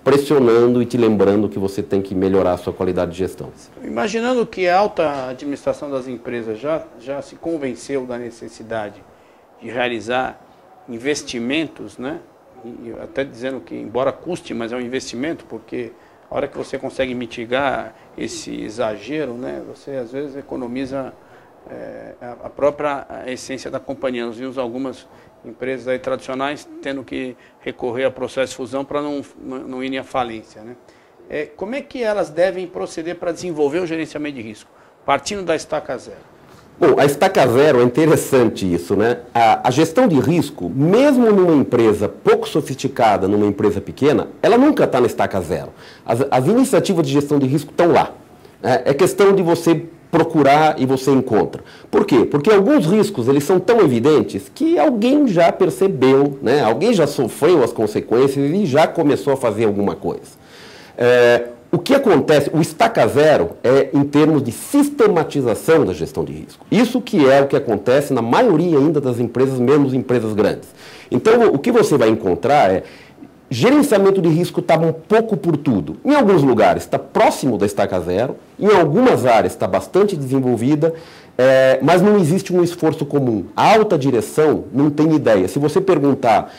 pressionando e te lembrando que você tem que melhorar a sua qualidade de gestão. Imaginando que a alta administração das empresas já se convenceu da necessidade de realizar investimentos, né? E até dizendo que, embora custe, mas é um investimento, porque a hora que você consegue mitigar esse exagero, né, você às vezes economiza a própria essência da companhia. Nós vimos algumas empresas aí tradicionais tendo que recorrer a processo de fusão para não irem à falência, né? Como é que elas devem proceder para desenvolver o gerenciamento de risco, partindo da estaca zero? Bom, a estaca zero é interessante isso, né? A gestão de risco, mesmo numa empresa pouco sofisticada, numa empresa pequena, ela nunca está na estaca zero. As iniciativas de gestão de risco estão lá. É questão de você procurar e você encontra. Por quê? Porque alguns riscos, eles são tão evidentes que alguém já percebeu, né? Alguém já sofreu as consequências e já começou a fazer alguma coisa. O que acontece, o estaca zero é em termos de sistematização da gestão de risco. Isso que é o que acontece na maioria ainda das empresas, mesmo empresas grandes. Então, o que você vai encontrar é gerenciamento de risco está um pouco por tudo. Em alguns lugares está próximo da estaca zero, em algumas áreas está bastante desenvolvida, mas não existe um esforço comum. A alta direção não tem ideia. Se você perguntar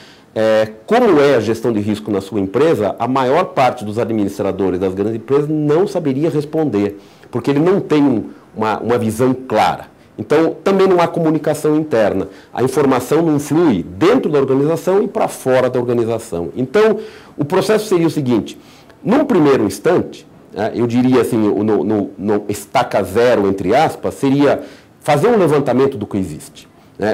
como é a gestão de risco na sua empresa, a maior parte dos administradores das grandes empresas não saberia responder, porque ele não tem uma visão clara. Então, também não há comunicação interna. A informação não flui dentro da organização e para fora da organização. Então, o processo seria o seguinte: num primeiro instante, eu diria assim, no estaca zero, entre aspas, seria fazer um levantamento do que existe.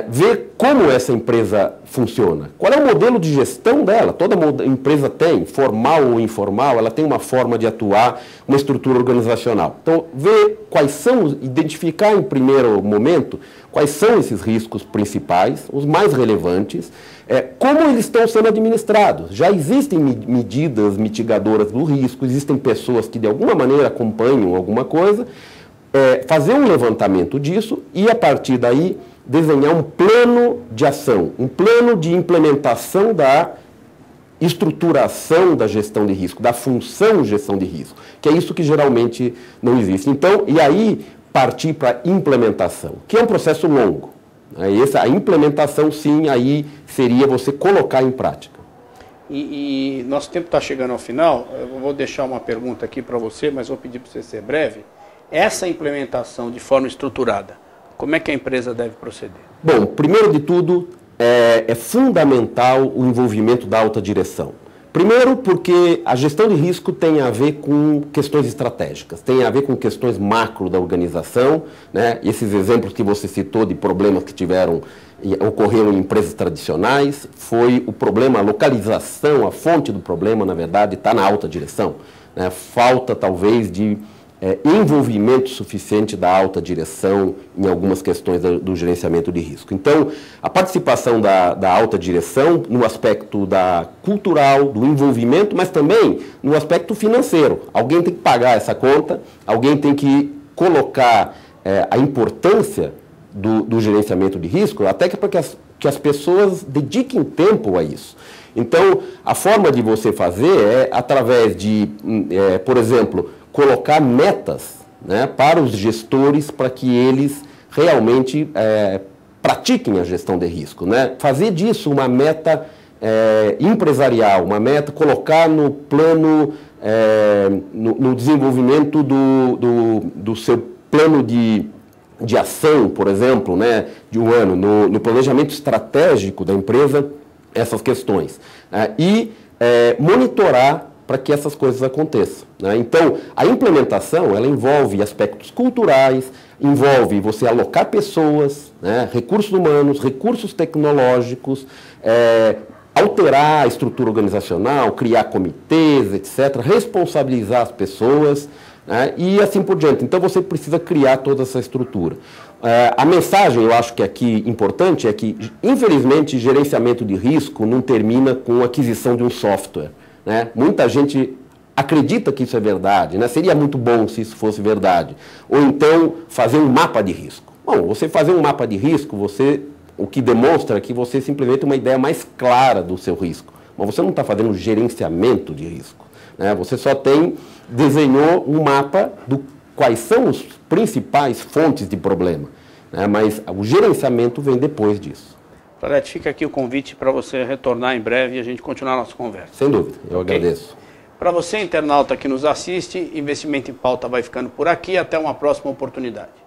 Ver como essa empresa funciona, qual é o modelo de gestão dela. Toda empresa tem, formal ou informal, ela tem uma forma de atuar, uma estrutura organizacional. Então, ver quais são, identificar em primeiro momento quais são esses riscos principais, os mais relevantes, como eles estão sendo administrados. Já existem medidas mitigadoras do risco, existem pessoas que de alguma maneira acompanham alguma coisa, fazer um levantamento disso e a partir daí desenhar um plano de ação, um plano de implementação da estruturação da gestão de risco, da função de gestão de risco, que é isso que geralmente não existe. Então, e aí partir para a implementação, que é um processo longo. A implementação, sim, aí seria você colocar em prática. E nosso tempo está chegando ao final. Eu vou deixar uma pergunta aqui para você, mas vou pedir para você ser breve. Essa implementação de forma estruturada, como é que a empresa deve proceder? Bom, primeiro de tudo, é fundamental o envolvimento da alta direção. Primeiro porque a gestão de risco tem a ver com questões estratégicas, tem a ver com questões macro da organização, né? Esses exemplos que você citou de problemas que ocorreram em empresas tradicionais, foi o problema, a localização, a fonte do problema, na verdade, está na alta direção, né? Falta talvez de envolvimento suficiente da alta direção em algumas questões do gerenciamento de risco. Então, a participação da alta direção no aspecto cultural, do envolvimento, mas também no aspecto financeiro. Alguém tem que pagar essa conta, alguém tem que colocar a importância do gerenciamento de risco, até para que as pessoas dediquem tempo a isso. Então, a forma de você fazer é através de, por exemplo, colocar metas, né, para os gestores, para que eles realmente pratiquem a gestão de risco, né? Fazer disso uma meta empresarial, uma meta, colocar no plano, no desenvolvimento do seu plano de ação, por exemplo, né, de um ano, no planejamento estratégico da empresa, essas questões. E monitorar para que essas coisas aconteçam, né? Então, a implementação, ela envolve aspectos culturais, envolve você alocar pessoas, né, recursos humanos, recursos tecnológicos, alterar a estrutura organizacional, criar comitês, etc., responsabilizar as pessoas, né, e assim por diante. Então, você precisa criar toda essa estrutura. A mensagem, eu acho que aqui importante, é que, infelizmente, gerenciamento de risco não termina com a aquisição de um software, né? Muita gente acredita que isso é verdade, né? Seria muito bom se isso fosse verdade. Ou então fazer um mapa de risco. Bom, você fazer um mapa de risco, o que demonstra é que você simplesmente tem uma ideia mais clara do seu risco. mas você não está fazendo gerenciamento de risco, né? Você só desenhou um mapa do quais são as principais fontes de problema, né? Mas o gerenciamento vem depois disso. Claudete, fica aqui o convite para você retornar em breve e a gente continuar a nossa conversa. Sem dúvida, eu agradeço. Para você, internauta que nos assiste, Investimento em Pauta vai ficando por aqui. Até uma próxima oportunidade.